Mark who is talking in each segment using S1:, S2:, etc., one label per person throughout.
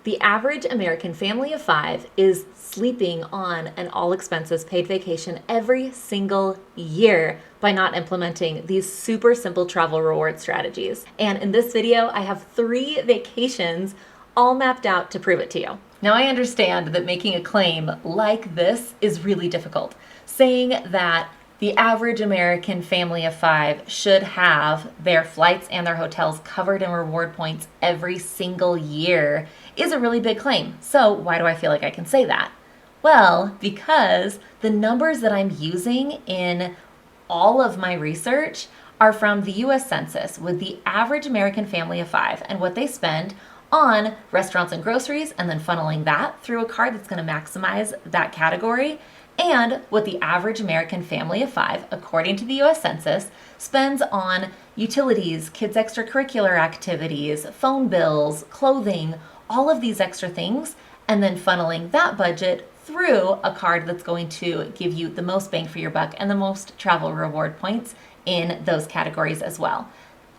S1: The average American family of 5 is sleeping on an all expenses paid vacation every single year by not implementing these super simple travel reward strategies. And in this video, I have 3 vacations all mapped out to prove it to you. Now, I understand that making a claim like this is really difficult. Saying that the average American family of 5 should have their flights and their hotels covered in reward points every single year is a really big claim. So why do I feel like I can say that? Well, because the numbers that I'm using in all of my research are from the US Census with the average American family of 5 and what they spend on restaurants and groceries, and then funneling that through a card that's going to maximize that category, and what the average American family of 5, according to the US Census, spends on utilities, kids' extracurricular activities, phone bills, clothing, all of these extra things, and then funneling that budget through a card that's going to give you the most bang for your buck and the most travel reward points in those categories as well.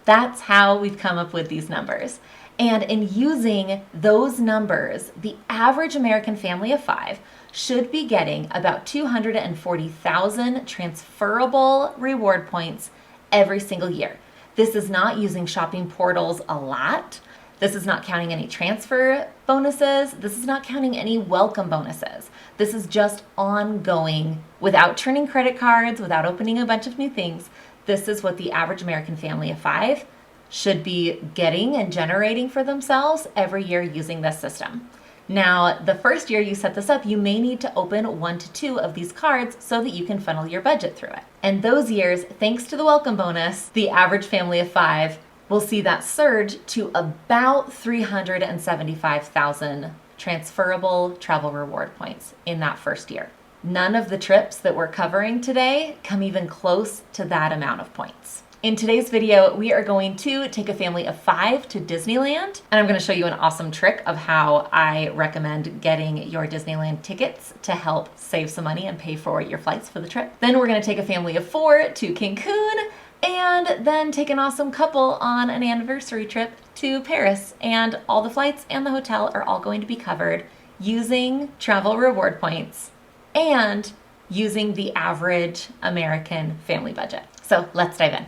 S1: That's how we've come up with these numbers. And in using those numbers, the average American family of 5 should be getting about 240,000 transferable reward points every single year. This is not using shopping portals a lot. This is not counting any transfer bonuses. This is not counting any welcome bonuses. This is just ongoing without turning credit cards, without opening a bunch of new things. This is what the average American family of 5 should be getting and generating for themselves every year using this system. Now, the first year you set this up, you may need to open 1 to 2 of these cards so that you can funnel your budget through it. And those years, thanks to the welcome bonus, the average family of 5 will see that surge to about 375,000 transferable travel reward points in that first year. None of the trips that we're covering today come even close to that amount of points. In today's video, we are going to take a family of 5 to Disneyland, and I'm going to show you an awesome trick of how I recommend getting your Disneyland tickets to help save some money and pay for your flights for the trip. Then we're going to take a family of 4 to Cancun, and then take an awesome couple on an anniversary trip to Paris. And all the flights and the hotel are all going to be covered using travel reward points and using the average American family budget. So let's dive in.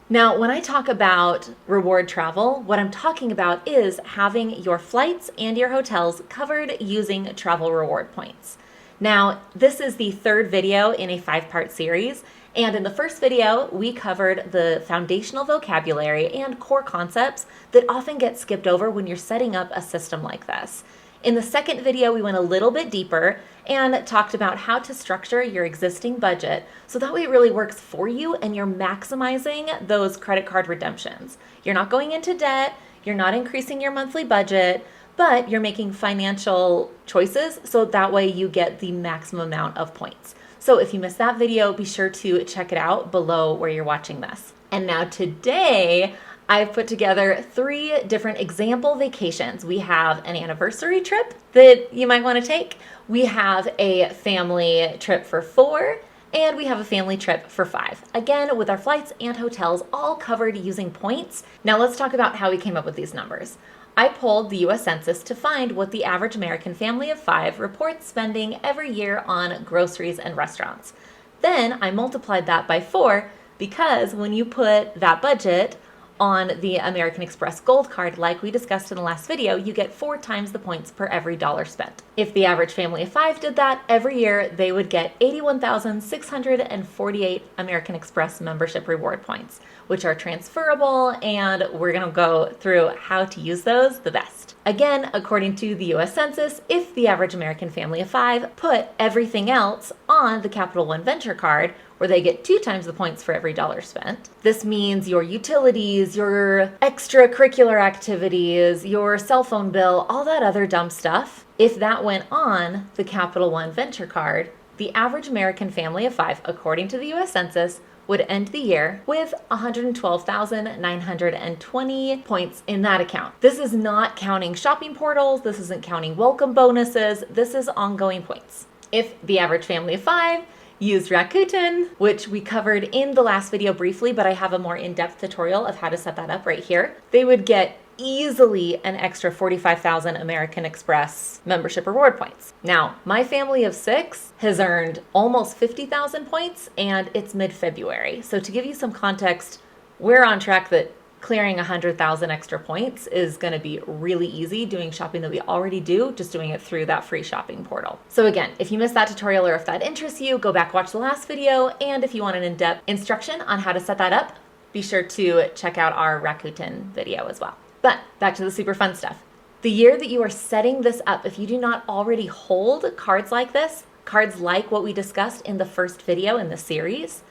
S1: Now, when I talk about reward travel, what I'm talking about is having your flights and your hotels covered using travel reward points. Now, this is the 3rd video in a 5-part series, and in the first video, we covered the foundational vocabulary and core concepts that often get skipped over when you're setting up a system like this. In the second video, we went a little bit deeper and talked about how to structure your existing budget so that way it really works for you and you're maximizing those credit card redemptions. You're not going into debt, you're not increasing your monthly budget, but you're making financial choices so that way you get the maximum amount of points. So if you missed that video, be sure to check it out below where you're watching this. And now today, I've put together 3 different example vacations. We have an anniversary trip that you might want to take. We have a family trip for 4, and we have a family trip for 5. Again, with our flights and hotels all covered using points. Now let's talk about how we came up with these numbers. I pulled the US Census to find what the average American family of 5 reports spending every year on groceries and restaurants. Then I multiplied that by 4 because when you put that budget on the American Express Gold Card, like we discussed in the last video, you get 4 times the points per every dollar spent. If the average family of 5 did that, every year they would get 81,648 American Express membership reward points, which are transferable, and we're gonna go through how to use those the best. Again, according to the US Census, if the average American family of 5 put everything else on the Capital One Venture Card, where they get 2 times the points for every dollar spent. This means your utilities, your extracurricular activities, your cell phone bill, all that other dumb stuff. If that went on the Capital One Venture Card, the average American family of 5, according to the US Census, would end the year with 112,920 points in that account. This is not counting shopping portals. This isn't counting welcome bonuses. This is ongoing points. If the average family of 5 used Rakuten, which we covered in the last video briefly, but I have a more in-depth tutorial of how to set that up right here. They would get easily an extra 45,000 American Express membership reward points. Now, my family of 6 has earned almost 50,000 points, and it's mid-February. So to give you some context, we're on track that clearing 100,000 extra points is going to be really easy doing shopping that we already do, just doing it through that free shopping portal. So again, if you missed that tutorial or if that interests you, go back, watch the last video. And if you want an in-depth instruction on how to set that up, be sure to check out our Rakuten video as well. But back to the super fun stuff. The year that you are setting this up, if you do not already hold cards like this, cards like what we discussed in the first video in the series,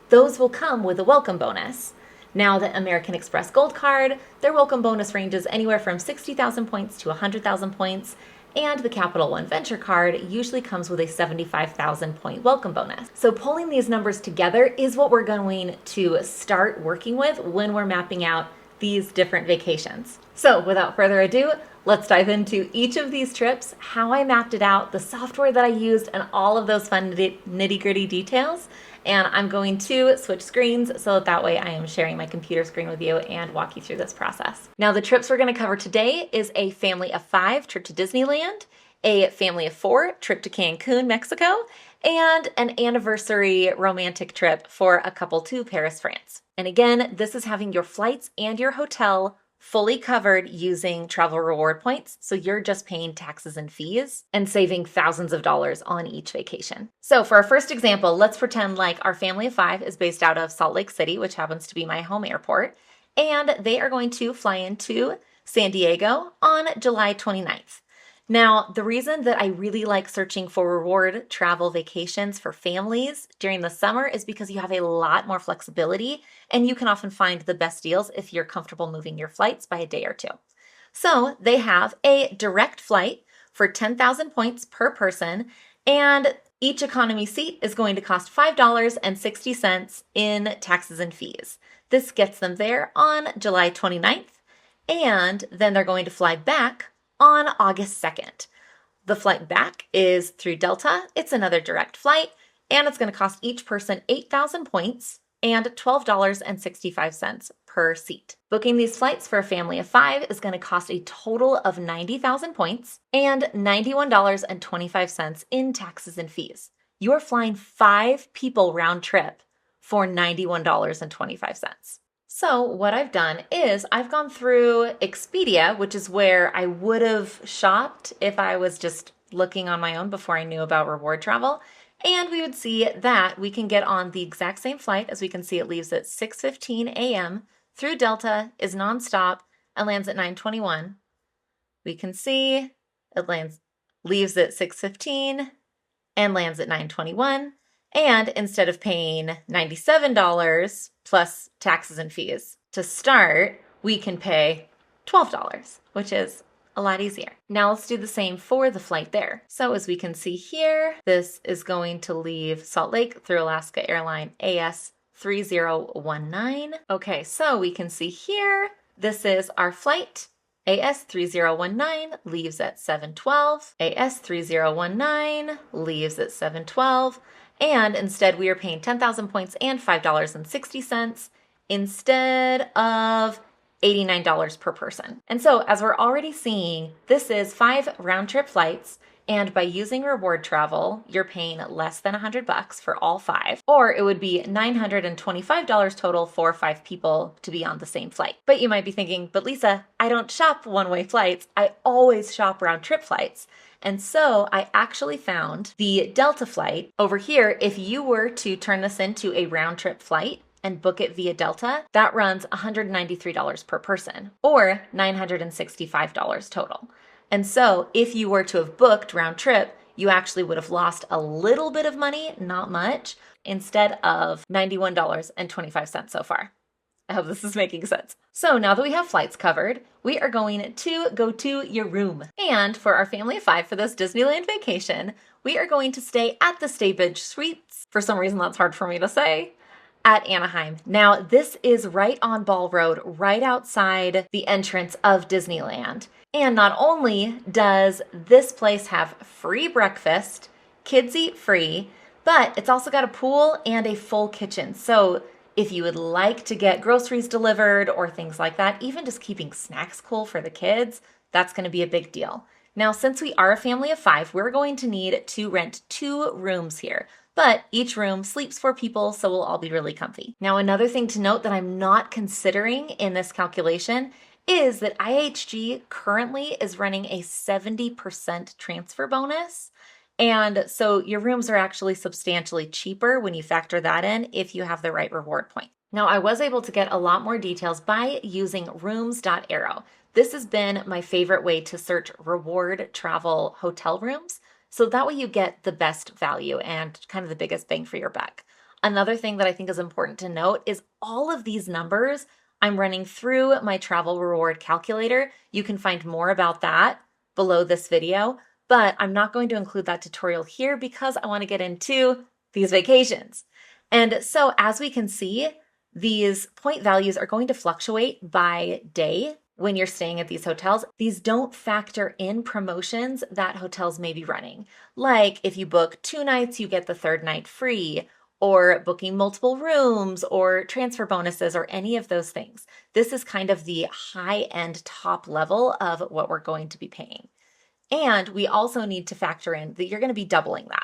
S1: those will come with a welcome bonus. Now, the American Express Gold Card, their welcome bonus ranges anywhere from 60,000 points to 100,000 points, and the Capital One Venture Card usually comes with a 75,000 point welcome bonus. So pulling these numbers together is what we're going to start working with when we're mapping out these different vacations. So without further ado, let's dive into each of these trips, how I mapped it out, the software that I used, and all of those fun nitty-gritty details. And I'm going to switch screens so that way I am sharing my computer screen with you and walk you through this process. Now, the trips we're going to cover today is a family of 5 trip to Disneyland, a family of 4 trip to Cancun, Mexico, and an anniversary romantic trip for a couple to Paris, France. And again, this is having your flights and your hotel fully covered using travel reward points, so you're just paying taxes and fees and saving thousands of dollars on each vacation. So for our first example, let's pretend like our family of 5 is based out of Salt Lake City, which happens to be my home airport, and they are going to fly into San Diego on July 29th. Now, the reason that I really like searching for reward travel vacations for families during the summer is because you have a lot more flexibility and you can often find the best deals if you're comfortable moving your flights by a day or 2. So they have a direct flight for 10,000 points per person, and each economy seat is going to cost $5.60 in taxes and fees. This gets them there on July 29th, and then they're going to fly back on August 2nd. The flight back is through Delta. It's another direct flight, and it's going to cost each person 8,000 points and $12.65 per seat. Booking these flights for a family of 5 is going to cost a total of 90,000 points and $91.25 in taxes and fees. You are flying 5 people round trip for $91.25. So what I've done is I've gone through Expedia, which is where I would have shopped if I was just looking on my own before I knew about reward travel. And we would see that we can get on the exact same flight. As we can see, it leaves at 6:15 a.m. through Delta, is nonstop, and lands at 9:21. We can see it leaves at 6:15 and lands at 9:21. And instead of paying $97 plus taxes and fees to start, we can pay $12, which is a lot easier. Now let's do the same for the flight there. So as we can see here, this is going to leave Salt Lake through Alaska Airline AS 3019. Okay, so we can see here, this is our flight. AS 3019 leaves at 7:12. AS 3019 leaves at 7:12. And instead, we are paying 10,000 points and $5.60 instead of $89 per person. And so, as we're already seeing, this is 5 round-trip flights, and by using reward travel, you're paying less than $100 for all 5, or it would be $925 total for 5 people to be on the same flight. But you might be thinking, but Lisa, I don't shop one-way flights. I always shop round-trip flights. And so I actually found the Delta flight over here. If you were to turn this into a round trip flight and book it via Delta, that runs $193 per person or $965 total. And so if you were to have booked round trip, you actually would have lost a little bit of money, not much, instead of $91.25 so far. I hope this is making sense. So now that we have flights covered, we are going to go to your room. And for our family of 5 for this Disneyland vacation, we are going to stay at the Staybridge Suites. For some reason, that's hard for me to say. At Anaheim. Now, this is right on Ball Road, right outside the entrance of Disneyland. And not only does this place have free breakfast, kids eat free, But it's also got a pool and a full kitchen. So if you would like to get groceries delivered or things like that, even just keeping snacks cool for the kids, that's going to be a big deal. Now, since we are a family of 5, we're going to need to rent 2 rooms here. But each room sleeps 4 people, so we'll all be really comfy. Now, another thing to note that I'm not considering in this calculation is that IHG currently is running a 70% transfer bonus. And so your rooms are actually substantially cheaper when you factor that in if you have the right reward point. Now, I was able to get a lot more details by using rooms.arrow. This has been my favorite way to search reward travel hotel rooms. So that way you get the best value and kind of the biggest bang for your buck. Another thing that I think is important to note is all of these numbers I'm running through my travel reward calculator. You can find more about that below this video, but I'm not going to include that tutorial here because I want to get into these vacations. And so as we can see, these point values are going to fluctuate by day when you're staying at these hotels. These don't factor in promotions that hotels may be running. Like if you book 2 nights, you get the 3rd night free, or booking multiple rooms or transfer bonuses or any of those things. This is kind of the high-end top level of what we're going to be paying. And we also need to factor in that you're going to be doubling that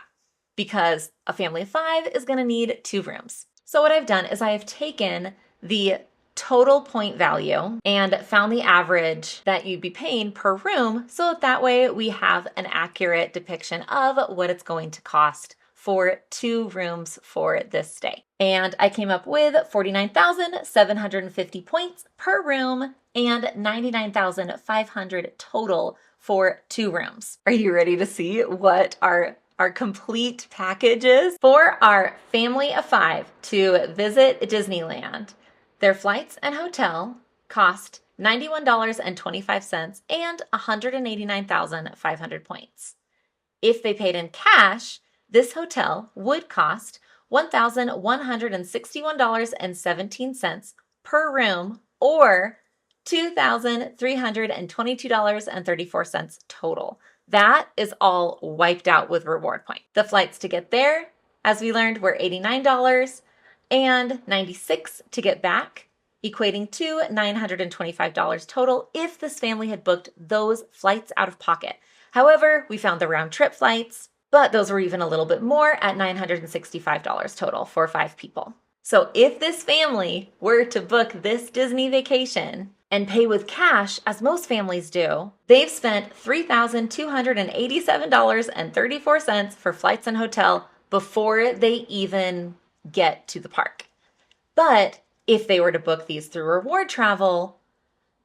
S1: because a family of 5 is going to need 2 rooms. So what I've done is I have taken the total point value and found the average that you'd be paying per room so that way we have an accurate depiction of what it's going to cost for 2 rooms for this stay. And I came up with 49,750 points per room and 99,500 total for 2 rooms. Are you ready to see what our complete package is? For our family of 5 to visit Disneyland, their flights and hotel cost $91.25 and 189,500 points. If they paid in cash, this hotel would cost $1,161.17 per room or $2,322.34 total. That is all wiped out with reward point. The flights to get there, as we learned, were $89 and $96 to get back, equating to $925 total if this family had booked those flights out of pocket. However, we found the round trip flights, but those were even a little bit more at $965 total for 5 people. So if this family were to book this Disney vacation and pay with cash, as most families do, they've spent $3,287.34 for flights and hotel before they even get to the park. But if they were to book these through reward travel,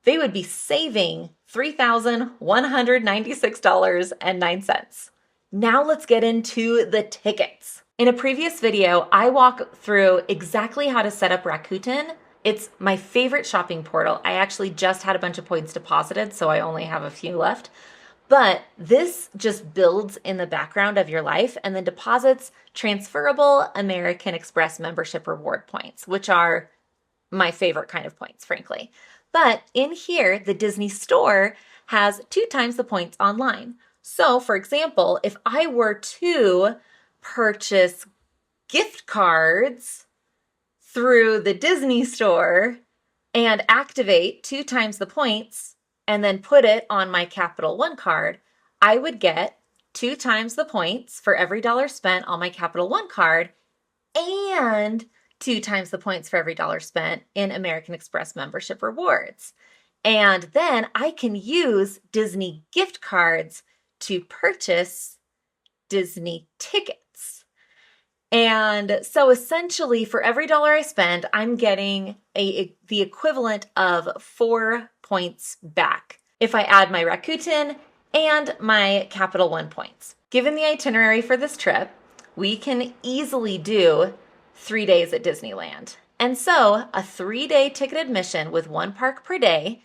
S1: they would be saving $3,196.09. Now let's get into the tickets. In a previous video, I walk through exactly how to set up Rakuten. It's my favorite shopping portal. I actually just had a bunch of points deposited, so I only have a few left. But this just builds in the background of your life and then deposits transferable American Express membership reward points, which are my favorite kind of points, frankly. But in here, the Disney store has 2 times the points online. So for example, if I were to purchase gift cards through the Disney store and activate 2 times the points and then put it on my Capital One card, I would get 2 times the points for every dollar spent on my Capital One card and 2 times the points for every dollar spent in American Express membership rewards. And then I can use Disney gift cards to purchase Disney tickets. And so essentially for every dollar I spend, I'm getting the equivalent of 4 points back if I add my Rakuten and my Capital One points. Given the itinerary for this trip, we can easily do 3 days at Disneyland. And so a 3-day ticket admission with 1 park per day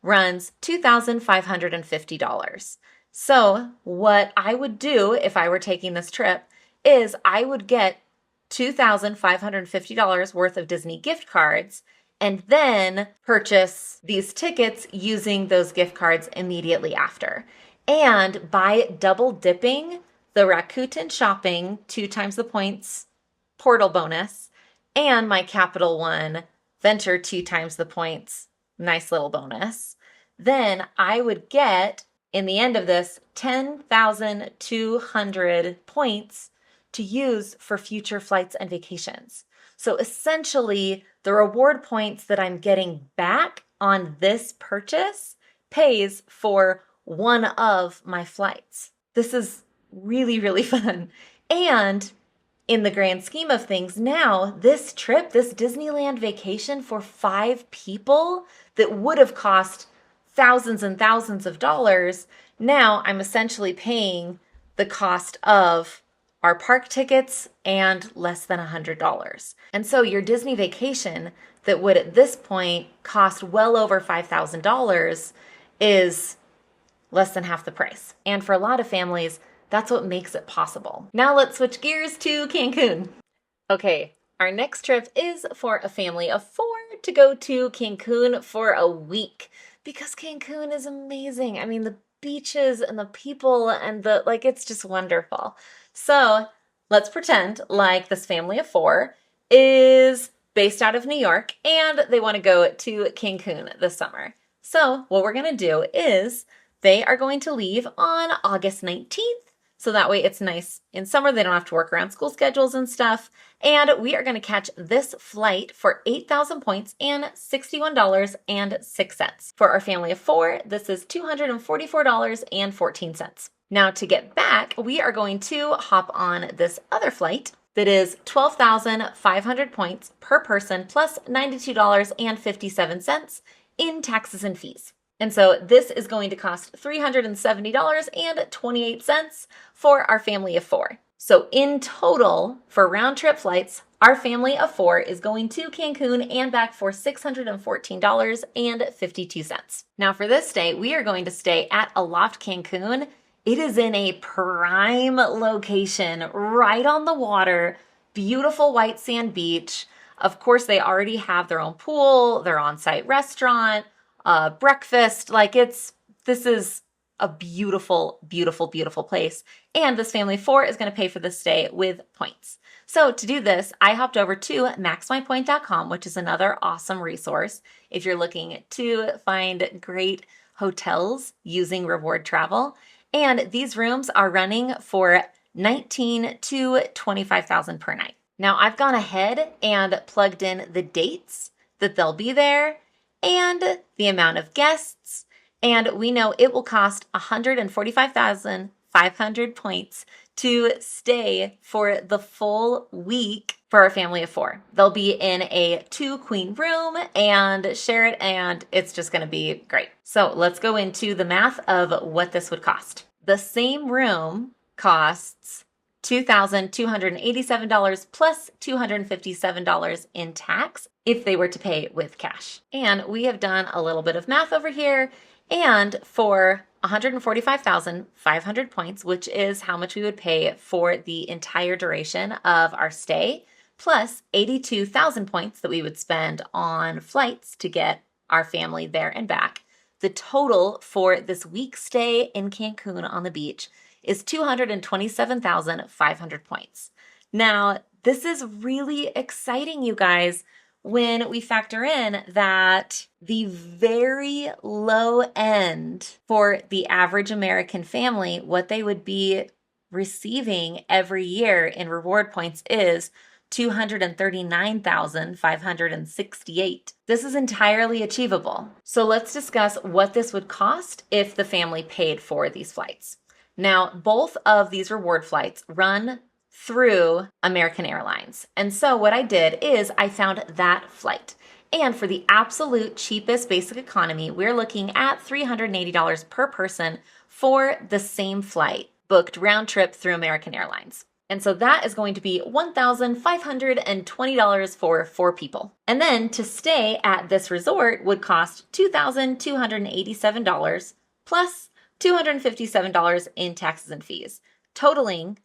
S1: runs $2,550. So what I would do if I were taking this trip is I would get $2,550 worth of Disney gift cards and then purchase these tickets using those gift cards immediately after. And by double dipping the Rakuten shopping 2 times the points portal bonus, and my Capital One venture 2 times the points nice little bonus, then I would get, in the end of this, 10,200 points to use for future flights and vacations. So essentially, the reward points that I'm getting back on this purchase pays for one of my flights. This is really, really fun. And in the grand scheme of things, now this trip, this Disneyland vacation for 5 people that would have cost thousands and thousands of dollars, now I'm essentially paying the cost of our park tickets and less than $100. And so your Disney vacation that would at this point cost well over $5,000 is less than half the price. And for a lot of families, that's what makes it possible. Now let's switch gears to Cancun. Okay, our next trip is for a family of 4 to go to Cancun for a week because Cancun is amazing. I mean, the beaches and the people and it's just wonderful. So let's pretend like this family of 4 is based out of New York and they want to go to Cancun this summer. So what we're going to do is they are going to leave on August 19th. So that way it's nice in summer. They don't have to work around school schedules and stuff. And we are going to catch this flight for 8,000 points and $61.06. For our family of 4, this is $244.14. Now to get back, we are going to hop on this other flight that is 12,500 points per person plus $92.57 in taxes and fees. And so this is going to cost $370.28 for our family of 4. So in total, for round trip flights, our family of 4 is going to Cancun and back for $614.52. Now for this stay, we are going to stay at Aloft Cancun. It is in a prime location, right on the water, beautiful white sand beach. Of course, they already have their own pool, their on-site restaurant, breakfast. This is a beautiful, beautiful, beautiful place. And this family of 4 is going to pay for this stay with points. So to do this, I hopped over to maxmypoint.com, which is another awesome resource if you're looking to find great hotels using reward travel. And these rooms are running for $19,000 to $25,000 per night. Now I've gone ahead and plugged in the dates that they'll be there and the amount of guests, and we know it will cost 145,500 points to stay for the full week for our family of 4. They'll be in a 2-queen room and share it, and it's just going to be great. So let's go into the math of what this would cost. The same room costs $2,287 plus $257 in tax if they were to pay with cash. And we have done a little bit of math over here, and for 145,500 points, which is how much we would pay for the entire duration of our stay, plus 82,000 points that we would spend on flights to get our family there and back, the total for this week stay in Cancun on the beach is 227,500 points. Now, this is really exciting, you guys, when we factor in that the very low end for the average American family, what they would be receiving every year in reward points is 239,568. This is entirely achievable. So let's discuss what this would cost if the family paid for these flights. Now, both of these reward flights run through American Airlines. And so what I did is I found that flight. And for the absolute cheapest basic economy, we're looking at $380 per person for the same flight booked round trip through American Airlines. And so that is going to be $1,520 for 4 people. And then to stay at this resort would cost $2,287 plus $257 in taxes and fees, totaling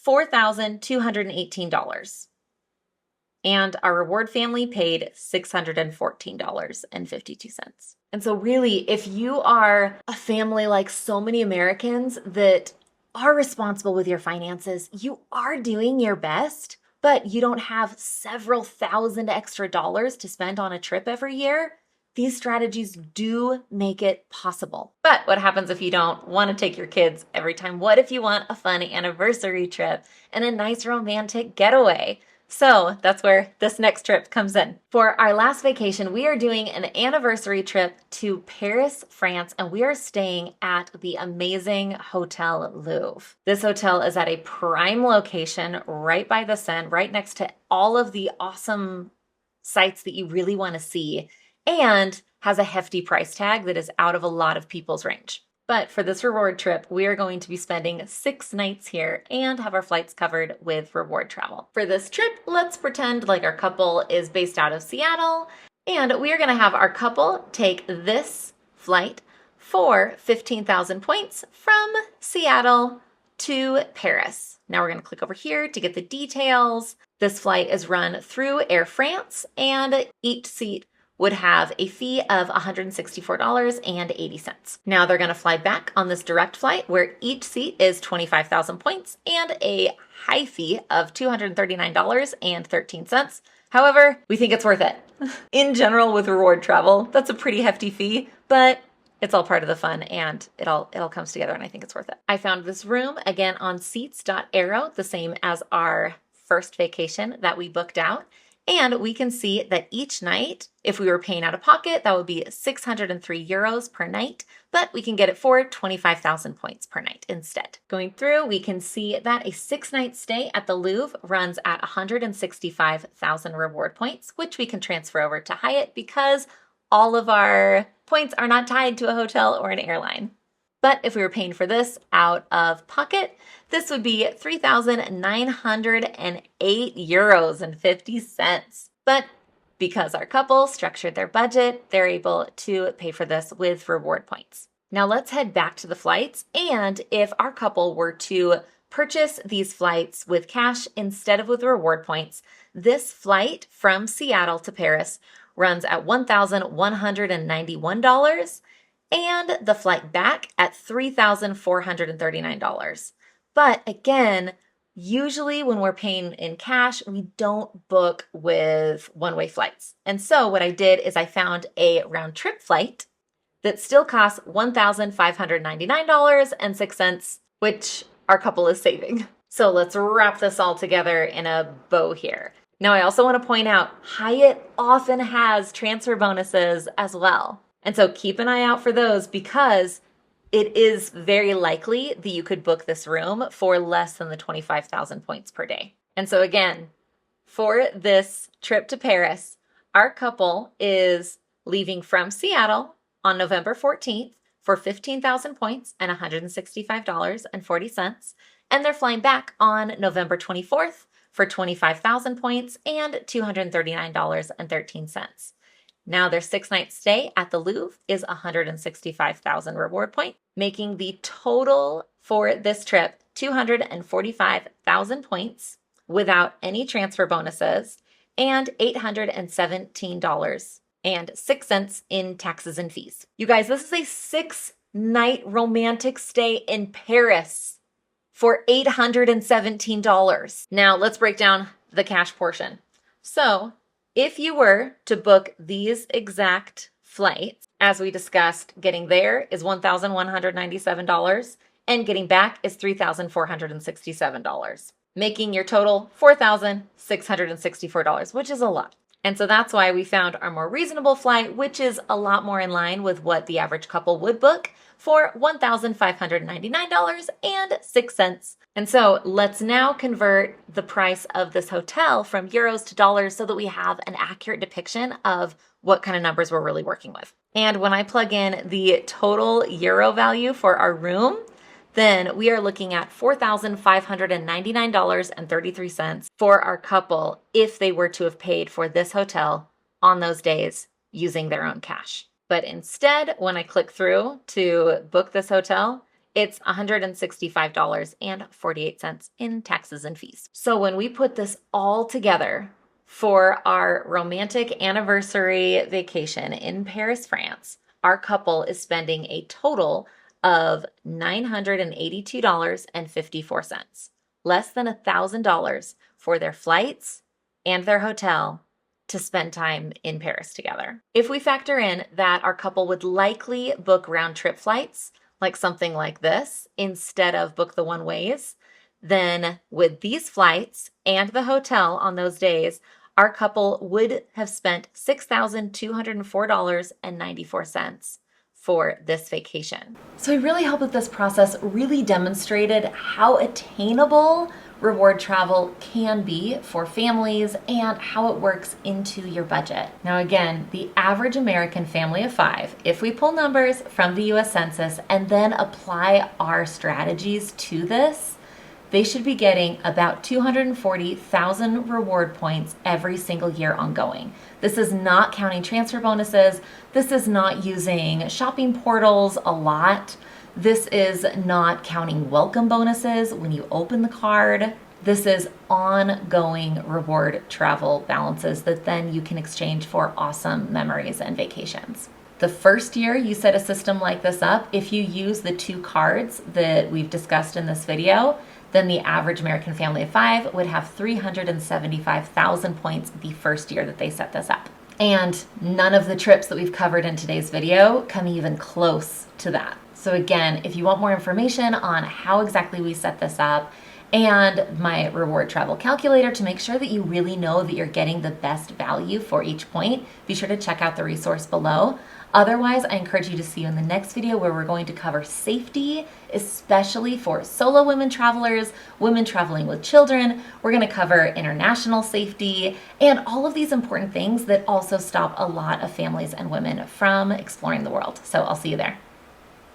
S1: $4,218. And our reward family paid $614.52. And so really, if you are a family like so many Americans that are responsible with your finances, you are doing your best, but you don't have several thousand extra dollars to spend on a trip every year, these strategies do make it possible. But what happens if you don't want to take your kids every time? What if you want a fun anniversary trip and a nice romantic getaway? So that's where this next trip comes in. For our last vacation, we are doing an anniversary trip to Paris, France, and we are staying at the amazing Hotel Louvre. This hotel is at a prime location right by the Seine, right next to all of the awesome sites that you really want to see, and has a hefty price tag that is out of a lot of people's range. But for this reward trip, we are going to be spending 6 nights here and have our flights covered with reward travel. For this trip, let's pretend like our couple is based out of Seattle, and we are going to have our couple take this flight for 15,000 points from Seattle to Paris. Now we're going to click over here to get the details. This flight is run through Air France, and each seat would have a fee of $164.80. Now they're going to fly back on this direct flight where each seat is 25,000 points and a high fee of $239.13. However, we think it's worth it. In general, with reward travel, that's a pretty hefty fee, but it's all part of the fun and it all comes together, and I think it's worth it. I found this room again on seats.aero, the same as our first vacation that we booked out. And we can see that each night, if we were paying out of pocket, that would be 603 euros per night, but we can get it for 25,000 points per night instead. Going through, we can see that a 6-night stay at the Louvre runs at 165,000 reward points, which we can transfer over to Hyatt because all of our points are not tied to a hotel or an airline. But if we were paying for this out of pocket, this would be 3,908 euros and 50 cents. But because our couple structured their budget, they're able to pay for this with reward points. Now let's head back to the flights. And if our couple were to purchase these flights with cash instead of with reward points, this flight from Seattle to Paris runs at $1,191. And the flight back at $3,439. But again, usually when we're paying in cash, we don't book with one-way flights. And so what I did is I found a round trip flight that still costs $1,599.06, which our couple is saving. So let's wrap this all together in a bow here. Now, I also want to point out Hyatt often has transfer bonuses as well. And so keep an eye out for those because it is very likely that you could book this room for less than the 25,000 points per day. And so again, for this trip to Paris, our couple is leaving from Seattle on November 14th for 15,000 points and $165.40. And they're flying back on November 24th for 25,000 points and $239.13. Now their 6-night stay at the Louvre is 165,000 reward point, making the total for this trip 245,000 points without any transfer bonuses and $817.06 in taxes and fees. You guys, this is a 6-night romantic stay in Paris for $817. Now let's break down the cash portion. So if you were to book these exact flights, as we discussed, getting there is $1,197 and getting back is $3,467, making your total $4,664, which is a lot. And so that's why we found our more reasonable flight, which is a lot more in line with what the average couple would book for $1,599.06. And so let's now convert the price of this hotel from euros to dollars so that we have an accurate depiction of what kind of numbers we're really working with. And when I plug in the total euro value for our room, then we are looking at $4,599.33 for our couple if they were to have paid for this hotel on those days using their own cash. But instead, when I click through to book this hotel, it's $165.48 in taxes and fees. So when we put this all together for our romantic anniversary vacation in Paris, France, our couple is spending a total of $982.54, less than $1,000 for their flights and their hotel to spend time in Paris together. If we factor in that our couple would likely book round trip flights, like something like this, instead of book the one ways, then with these flights and the hotel on those days, our couple would have spent $6,204.94 for this vacation. So I really hope that this process really demonstrated how attainable reward travel can be for families and how it works into your budget. Now again, the average American family of 5, if we pull numbers from the US Census and then apply our strategies to this, they should be getting about 240,000 reward points every single year ongoing. This is not counting transfer bonuses. This is not using shopping portals a lot. This is not counting welcome bonuses when you open the card. This is ongoing reward travel balances that then you can exchange for awesome memories and vacations. The first year you set a system like this up, if you use the 2 cards that we've discussed in this video, then the average American family of 5 would have 375,000 points the first year that they set this up. And none of the trips that we've covered in today's video come even close to that. So again, if you want more information on how exactly we set this up and my reward travel calculator to make sure that you really know that you're getting the best value for each point, be sure to check out the resource below. Otherwise, I encourage you to see you in the next video where we're going to cover safety, especially for solo women travelers, women traveling with children. We're going to cover international safety and all of these important things that also stop a lot of families and women from exploring the world. So I'll see you there.